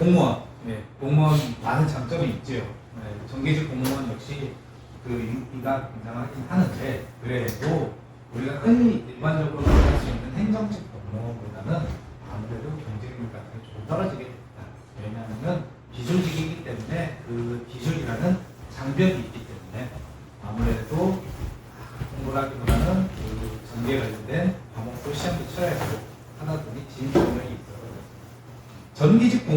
공무원. 네, 공무원 많은 장점이 있지요. 네, 정규직 공무원 역시 그 인기가 굉장하긴 하는데, 그래도 우리가 흔히 일반적으로 말할 수 있는 행정직 공무원보다는 아무래도 경쟁률 같은 게 조금 떨어지게 됩니다. 왜냐하면 기술직이기 때문에 그 기술이라는 장벽이 있기 때문에 아무래도 공부를 하기보다는 그 전기에 관련된 과목도 시험도 쳐야 하고 하다 보니 진 경력이 있어요. 전기직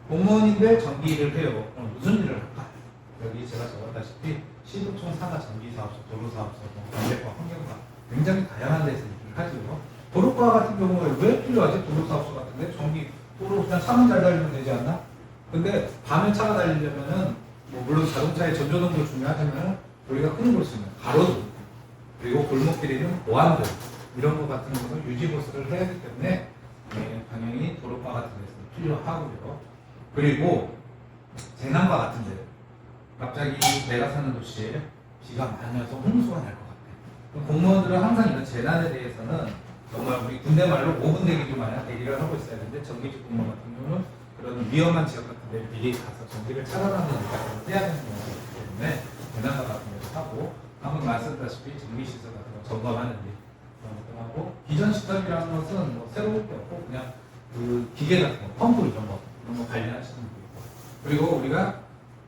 공무원인데 전기 일을 해요. 그럼 무슨 일을 할까? 여기 제가 적었다시피 시도총 산하 전기사업소, 도로사업소, 관계과, 환경과 굉장히 다양한 데서 일을 하죠. 도로과 같은 경우에 왜 필요하지? 도로사업소 같은데 도로 그냥 차만 잘 달리면 되지 않나? 근데 밤에 차가 달리려면은 뭐 물론 자동차의 전조등도 중요하지만 우리가 흔히 볼 수 있는 가로등 그리고 골목길에는 보안등 이런 것 같은 것을 유지보수를 해야 하기 때문에 당연히 도로과 같은 데서 필요하고요. 그리고 재난과 같은 데 갑자기 내가 사는 도시에 비가 많이 와서 홍수가 날 것 같아. 공무원들은 항상 이런 재난에 대해서는 정말 우리 군대 말로 5분 대기를 마냥 대기를 하고 있어야 되는데 정규직 공무원 같은 경우는 그런 위험한 지역 같은 데 미리 가서 전기를 차단하는 일까지 해야 되는 경우가 있기 때문에 재난과 같은 데서 하고 방금 말씀드렸다시피 전기시설 같은 거 점검하는 일 그런 것도 하고 기존 시설이라는 것은 뭐 새로울 게 없고 그냥 그 기계 같은 거 펌프 이런 거 관리하시는 분이 있고 그리고 우리가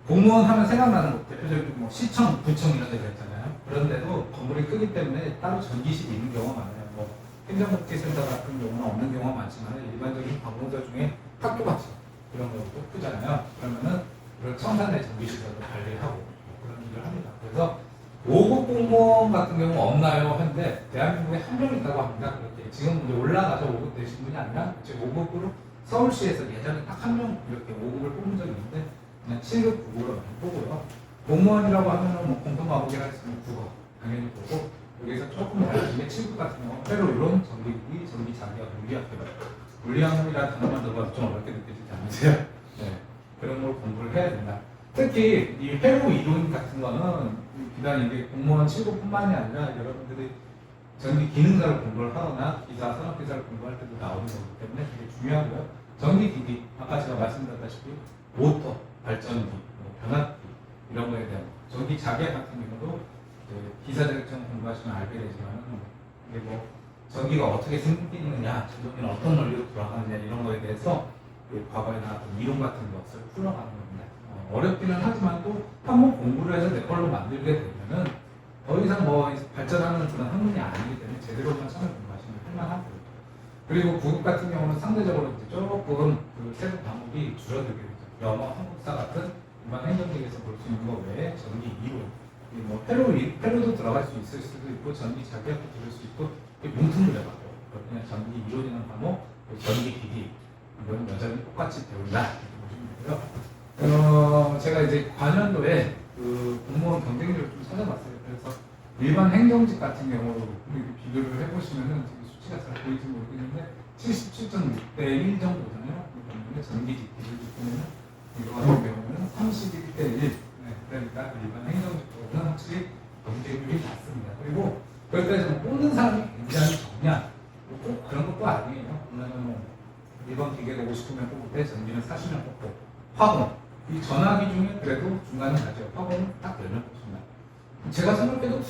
공무원 하면 생각나는 것 대표적인 뭐 시청, 구청 이런 데가 있잖아요. 그런데도 건물이 크기 때문에 따로 전기실이 있는 경우가 많아요. 뭐 행정복지센터 같은 경우는 없는 경우가 많지만 일반적인 관공서 중에 학교 같이 이런 것도 크잖아요. 그러면은 그런 청산대 전기시설도 관리하고 그런 일을 합니다. 그래서 5급 공무원 같은 경우 없나요? 하는데 대한민국에 한 명 있다고 합니다. 그렇게 지금 이제 올라가서 5급 되신 분이 아니라 5급으로 서울시에서 예전에 딱 한 명 이렇게 5급을 뽑은 적이 있는데 그냥 7급, 9급으로 많이 뽑고요. 공무원이라고 하면은 뭐 공통과목이라 했으면 국어 당연히 보고 여기서 조금 달라진 게 7급 같은 경우 회로 이론, 전기기, 전기자기학, 물리학개발 물리학이라는 단어만 들어봐도 좀 어렵게 느껴지지 않으세요? 네, 그런 걸 공부를 해야 된다. 특히 이 회로 이론 같은 거는 비단 이게 공무원 7급뿐만이 아니라 여러분들이 전기 기능사를 공부를 하거나 기사, 산업기사를 공부할 때도 나오는 거기 때문에 되게 중요하고요. 전기기기, 아까 제가 말씀드렸다시피 모터, 발전기, 변압기 이런 거에 대한 전기 자기학 같은 경우도 기사 자격증 공부하시면 알게 되지만 이게 뭐 전기가 어떻게 생기느냐, 전기는 어떤 원리로 돌아가느냐 이런 거에 대해서 과거에 나왔던 이론 같은 것을 풀어가는 겁니다. 어렵기는 하지만 또 한번 공부를 해서 내 걸로 만들게 되면은 더 이상 뭐 발전하는 그런 학문이 아니기 때문에 제대로만 처음에 공부하시면 할만하고요. 그리고 구급 같은 경우는 상대적으로 이제 조금 그 세부 과목이 줄어들게 되죠. 영어, 한국사 같은 일반 행정직에서 볼 수 있는 것 외에 전기 이론, 뭐 회로도 들어갈 수 있을 수도 있고 전기 자기학도 들을 수 있고 뭉뚱그려 가고 그냥 전기 이론이라는 과목, 전기 기기 이건 여전히 똑같이 배운다 이렇게 보시면 되고요. 제가 이제 관련도에 그 공무원 경쟁률을 좀 찾아봤어요. 그래서 일반 행정직 같은 경우로 비교를 해보시면은 지금 수치가 잘 보이지 모르겠는데 77.6대 1 정도잖아요. 그러면 전기직, 기술직 보면은 이거 같은 경우는 31대 1. 네, 그러니까 일반 행정직보다는 확실히 경쟁률이 낮습니다. 그리고 거기까지 뽑는 사람이 굉장히 적냐? 꼭 그런 것도 아니에요. 왜냐면 뭐 일반 기계 되고 싶으면 뽑을 때 전기는 40명 뽑고 화공 이 전화기 중에 그래도 중간에 가죠. 화공은 딱 10명 뽑습니다. 제가 생각해도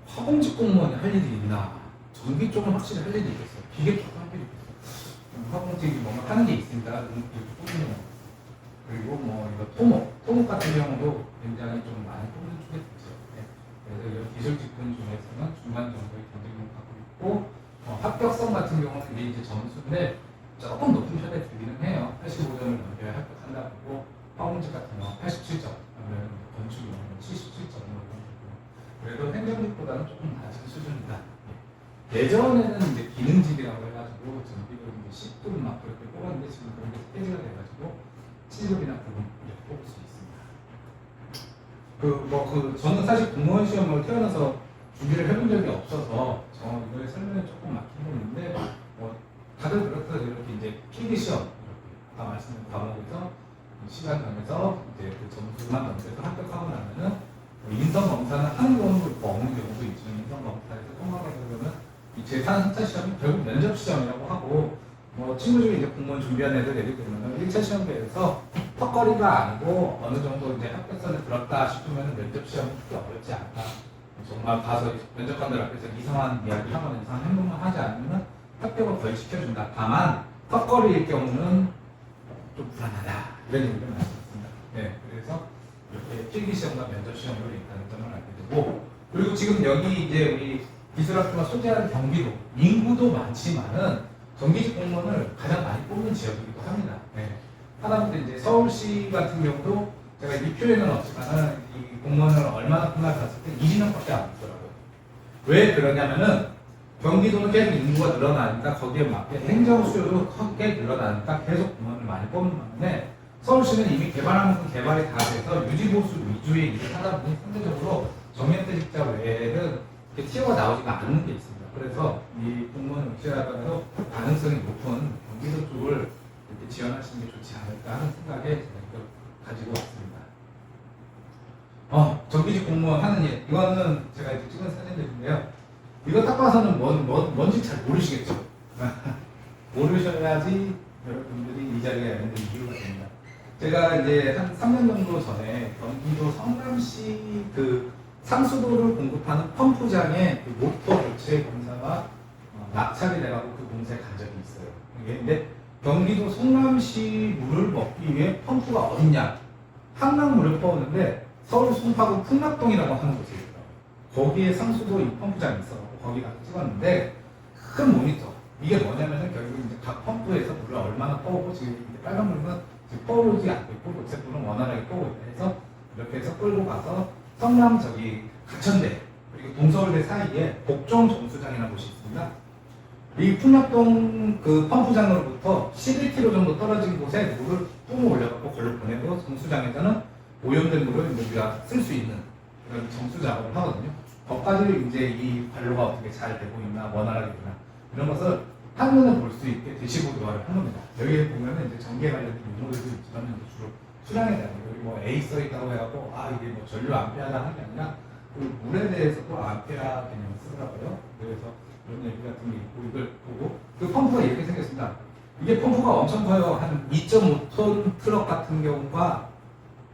화공직 공무원이 할 일이 있나? 전기 쪽은 확실히 할 일이 있겠어요. 기계 쪽도 할 일이 있겠어요. 화공직이 뭔가 하는 게 있습니다. 이렇게 뽑는 거. 그리고 뭐 이거 토목 같은 경우도 굉장히 좀 많이 뽑는 쪽에 있죠. 네. 그래서 기술 직군 중에서는 중간 정도의 경쟁력을 갖고 있고 합격성 같은 경우는 그게 이제 점수인데 조금 높은 편에 들기는 해요. 85점을 넘겨야 합격한다고 화공직 같은 경우 87점, 그러면 건축 이런 건 77점으로 그래도 행정직보다는 조금 낮은 수준이다. 예전에는 이제 기능직이라고 해가지고 전기를 이제 10급 막 그렇게 뽑았는데 지금 그런 게 폐지가 돼가지고 7급이나 9급 이렇게 뽑을 수 있습니다. 저는 사실 공무원 시험을 태어나서 준비를 해본 적이 없어서 이거에 설명이 조금 막히는 있는데 다들 그렇듯 이렇게 이제 필기 시험 이렇게 아까 말씀드린 과목에서 시간 정해서 이제 그 점수만 넘겨서 합격하고 나면은 인성 검사는 하는 경우도 있고 없는 경우도 있지만 인성 검사에서 통과하게 되면 이 제3, 4차 시험이 결국 면접 시험이라고 하고 뭐 친구 중에 이제 공무원 준비하는 애들 예를 들면 1차 시험에서 턱걸이가 아니고 어느 정도 이제 합격선에 들었다 싶으면 면접 시험이 그렇게 어렵지 않다. 정말 가서 면접관들 앞에서 이상한 이야기 하거나 이상한 행동만 하지 않으면 합격을 거의 시켜준다. 다만 턱걸이일 경우는 좀 불안하다. 이런 얘기를 말씀드렸습니다. 네, 그래서 이렇게 필기 시험과 면접 시험으로 있다는 점을 알게 되고, 그리고 지금 여기 이제 우리 기술학교가 소재하는 경기도 인구도 많지만은 정기직 공무원을 가장 많이 뽑는 지역이기도 합니다. 네. 하다못해 이제 서울시 같은 경우도 제가 이 표에는 없지만은 이 공무원을 얼마나 뽑나 봤을 때 20명밖에 안 뽑더라고요. 왜 그러냐면은 경기도는 계속 인구가 늘어나니까 거기에 맞게 행정 수요도 크게 늘어나니까 계속 공무원을 많이 뽑는 반면에 서울시는 이미 개발한 만큼 개발이 다 돼서 유지보수 위주의 일을 하다 보니 상대적으로 정년퇴직자 외에는 티오가 나오지가 않는 게 있습니다. 그래서 이 공무원 육체하더라도 가능성이 높은 경기도 쪽을 이렇게 지원하시는 게 좋지 않을까 하는 생각에 제가 이걸 가지고 왔습니다. 정기직 공무원 하는 일, 이거는 제가 이제 찍은 사진들인데요. 이거 딱 봐서는 뭔지 잘 모르시겠죠? 모르셔야지 여러분들이 이 자리에 있는 이유가 됩니다. 제가 이제 한 3년 정도 전에 경기도 성남시 그 상수도를 공급하는 펌프장에 그 모터 교체 공사가 낙찰이 돼가지고 그 공사에 간 적이 있어요. 근데 경기도 성남시 물을 먹기 위해 펌프가 어딨냐? 한강물을 퍼오는데 서울 송파구 풍락동이라고 하는 곳이 있어요. 거기에 상수도 이 펌프장이 있어서 거기 가서 찍었는데 큰 모니터. 이게 뭐냐면은 결국 이제 각 펌프에서 물을 얼마나 퍼오고 지금 빨간 물은 지금 퍼오지 않고 있고 녹색 물은 원활하게 퍼오고 있다 해서 이렇게 해서 끌고 가서 성남 저기 가천대 그리고 동서울대 사이에 복종 정수장이라는 곳이 있습니다. 이 풍락동 그 펌프장으로부터 11km 정도 떨어진 곳에 물을 뿜어 올려갖고 걸로 보내고 정수장에서는 오염된 물을 우리가 쓸 수 있는 그런 정수 작업을 하거든요. 거기까지 이제 이 관로가 어떻게 잘 되고 있나 원활하게 되나 이런 것을 한눈에 볼 수 있게 대시보 도화를 한 겁니다. 여기에 보면은 이제 전기 관련 용어들도 있지만 주로 수량에 대한 여기 뭐 A 써 있다고 해갖고 이게 뭐 전류 암페아다 하는 게 아니라 그 물에 대해서도 암페아 개념을 쓰더라고요. 그래서 이런 얘기 같은 게 있고 이걸 보고 그 펌프가 이렇게 생겼습니다. 이게 펌프가 엄청 커요. 한 2.5톤 트럭 같은 경우가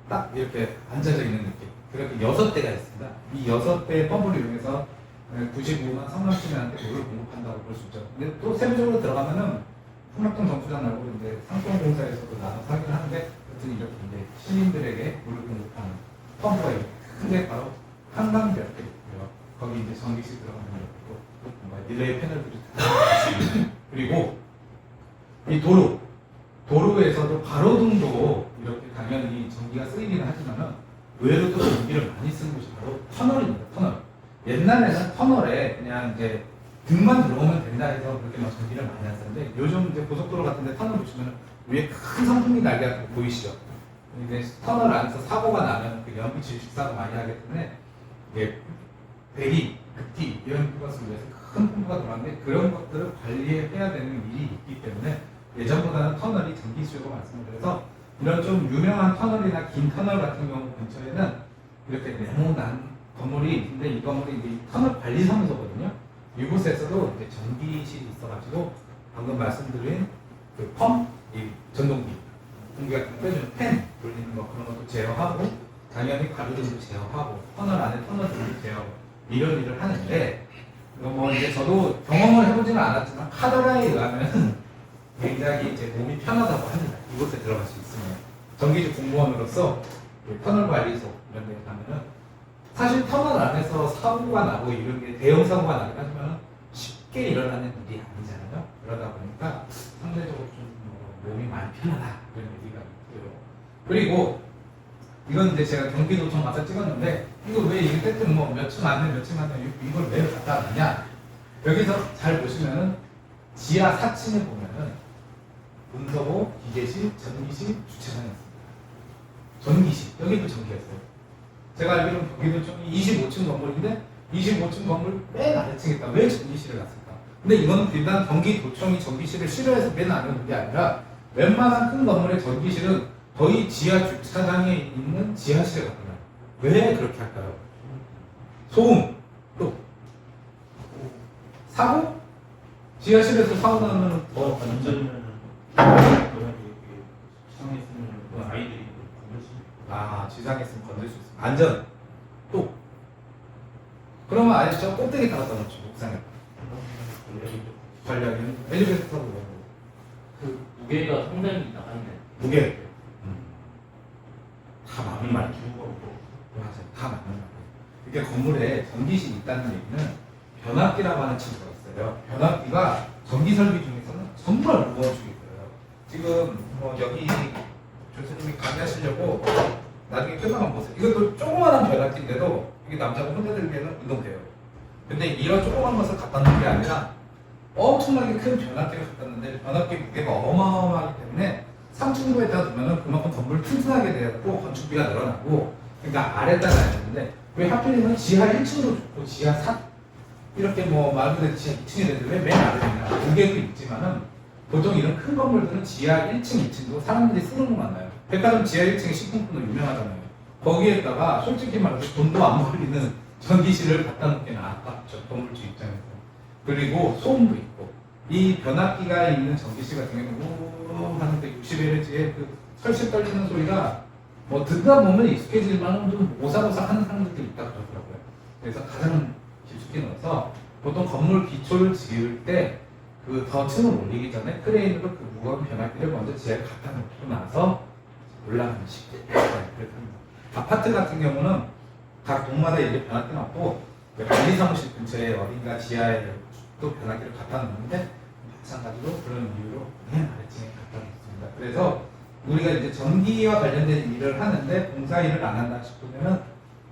딱 이렇게 앉아져 있는 느낌. 그렇게 6대가 있습니다. 이 6대의 펌프를 이용해서 95만 성남시민한테 물을 공급한다고 볼 수 있죠. 근데 또 세부적으로 들어가면은 풍락동 정수장 말고 이제 상권공사에서도 나눠서 하긴 하는데 여튼 이렇게 이제 시민들에게 물을 공급하는 펌프가 큰게 바로 한강대학교 있고요. 거기 이제 전기실 들어가는 게 있고 뭔가 릴레이 패널들이 있습니다. 그리고 이 도로에서도 가로등도 이렇게 당연히 전기가 쓰이기는 하지만은 의외로 또 전기를 많이 쓰는 곳이 바로 터널입니다. 터널. 옛날에는 터널에 그냥 이제 등만 들어오면 된다 해서 그렇게 막 전기를 많이 안 쓰는데 요즘 이제 고속도로 같은 데 터널 보시면 위에 큰 선풍기 날개 같은 거 보이시죠? 이제 터널 안에서 사고가 나면 그 연비 질식사가 많이 하기 때문에 이게 배기, 급기 이런 것을 위해서 큰 펌프가 들어가는데 그런 것들을 관리해야 되는 일이 있기 때문에 예전보다는 터널이 전기 수요가 많습니다. 그래서 이런 좀 유명한 터널이나 긴 터널 같은 경우 근처에는 이렇게 네모난 건물이 있는데 이 건물이 이제 터널 관리사무소거든요. 이곳에서도 이제 전기실이 있어가지고 방금 말씀드린 그 이 전동기, 공기 같은 거 빼주는 팬 돌리는 거 그런 것도 제어하고 당연히 가로등도 제어하고 터널 안에 터널들도 제어하고 이런 일을 하는데 뭐 이제 저도 경험을 해보지는 않았지만 카더라에 의하면 굉장히 이제 몸이 편하다고 합니다. 이곳에 들어갈 수 있으면 정기직 공무원으로서 터널 관리소 이런 데 가면은 사실 터널 안에서 사고가 나고 이런 게 대형 사고가 나긴 하지만 쉽게 일어나는 일이 아니잖아요. 그러다 보니까 상대적으로 좀 몸이 많이 편하다 이런 얘기가 있고요. 그리고 이건 이제 제가 경기도청 가서 찍었는데 이거 왜 이렇게 뭐 몇층 안에 이걸 왜 갖다 놨냐? 여기서 잘 보시면은 지하 4층에 보면은 문서고, 기계실, 전기실, 주차장이 있습니다. 전기실 여기도 전기였어요. 제가 알기로는 경기도청이 25층 건물인데 25층 건물 맨 아래층에 있다. 왜 전기실을 놨을까? 근데 이거는 일단 경기도청이 전기실을 싫어해서 맨 아래에 놓은 게 아니라 웬만한 큰 건물의 전기실은 거의 지하 주차장에 있는 지하실에 갖다 놔요. 왜 그렇게 할까요? 소음, 또 사고, 지하실에서 사우나는 더 완전히는 시장에 있으면 아이들이 건들 수 있고. 지상에 있으면 건들 수 있어. 안전. 또 그러면 아예 저 꼭대기 타갔다 놓죠. 옥상에. 관리하기는 엘리베이터 타고 가고. 그 무게가 상당히 나가는데. 무게. 다 많이 맞는 기우가 말이에요. 없고. 맞아요. 다 맞는 말이에요. 이게 건물에 전기실이 있다는 얘기는 변압기라고 하는 친구가 있어요. 변압기가 전기 설비 중에서는 정말 무거운 축이 있어요. 지금 여기 교수님이 강의하시려고 나중에 끝나면 보세요. 이것도 조그마한 변압기인데도 이게 남자가 혼자 들기에는 운동돼요. 근데 이런 조그만 것을 갖다 놓은 게 아니라 엄청나게 큰 변압기를 갖다 놓는데 변압기 무게가 어마어마하기 때문에 3층부에다 두면은 그만큼 건물 튼튼하게 되었고 건축비가 늘어나고 그러니까 아래다가 있는데 왜 하필이면 지하 1층으로 좋고 지하 4 이렇게 뭐 말 그대로 지하 2층이 되는데 왜 맨 아래냐 무게도 있지만은 보통 이런 큰 건물들은 지하 1층, 2층도 사람들이 쓰는 거 많아요. 백화점 지하 1층에 식품품도 유명하잖아요. 거기에다가 솔직히 말해서 돈도 안 벌리는 전기실을 갖다 놓기는 아깝죠. 건물주 입장에서. 그리고 소음도 있고 이 변압기가 있는 전기실 같은 경우는 우 하는데 60Hz의 그 설실 떨리는 소리가 뭐 듣다 보면 익숙해질만한 좀 오사오사 하는 사람들도 있다 그러더라고요. 그래서 가장 깊숙이 넣어서 보통 건물 기초를 지을 때 그 더 층을 올리기 전에 크레인으로 그 무거운 변압기를 먼저 지하에 갖다 놓고 나서 올라가는 식이에요. 그렇게 합니다. 아파트 같은 경우는 각 동마다 이렇게 변압기 놨고 관리사무실 근처에 어딘가 지하에 또 변압기를 갖다 놓는데 마찬가지로 그런 이유로 맨 아래층에 갖다 놓습니다. 그래서 우리가 이제 전기와 관련된 일을 하는데 공사 일을 안 한다 싶으면은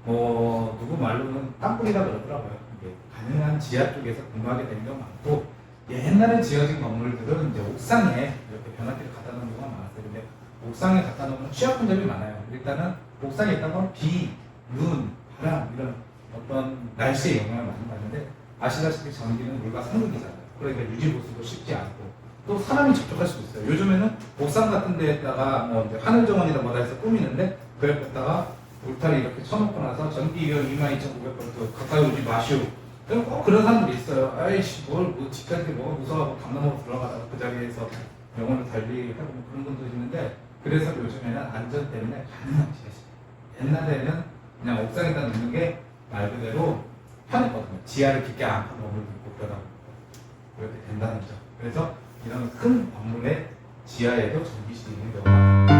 뭐 누구 말로는 땅굴이라 그러더라고요. 이게 가능한 지하 쪽에서 근무하게 되는 경우 많고 옛날에 지어진 건물들은 이제 옥상에 이렇게 변압기를 갖다 놓는 경우가 많았어요. 근데 옥상에 갖다 놓으면 취약한 점이 많아요. 일단은 옥상에 있다는 건 비, 눈, 바람 이런 어떤 날씨의 영향을 많이 받는데 아시다시피 전기는 물과 상극이잖아요. 그러니까 유지 보수도 쉽지 않고 또 사람이 접촉할 수도 있어요. 요즘에는 옥상 같은 데에다가 뭐 이제 하늘 정원이다 뭐다 해서 꾸미는데 그 옆에다가 울타리 이렇게 쳐놓고 나서 전기 비용 22,900V 가까이 오지 마시오. 꼭 그런 사람들이 있어요. 아이씨 뭐 집까지 뭐가 무서워하고 강남으로 들어가다가 그 자리에서 영혼을 달리하고 뭐 그런 분도 있는데 그래서 요즘에는 안전 때문에 가능한 지하실. 옛날에는 그냥 옥상에다 놓는 게 말 그대로 편했거든요. 지하를 깊게 안 파는 건물도 있고 그러다 보니까 그렇게 된다는 점. 그래서 이런 큰 건물의 지하에도 전기실이 있는 경우가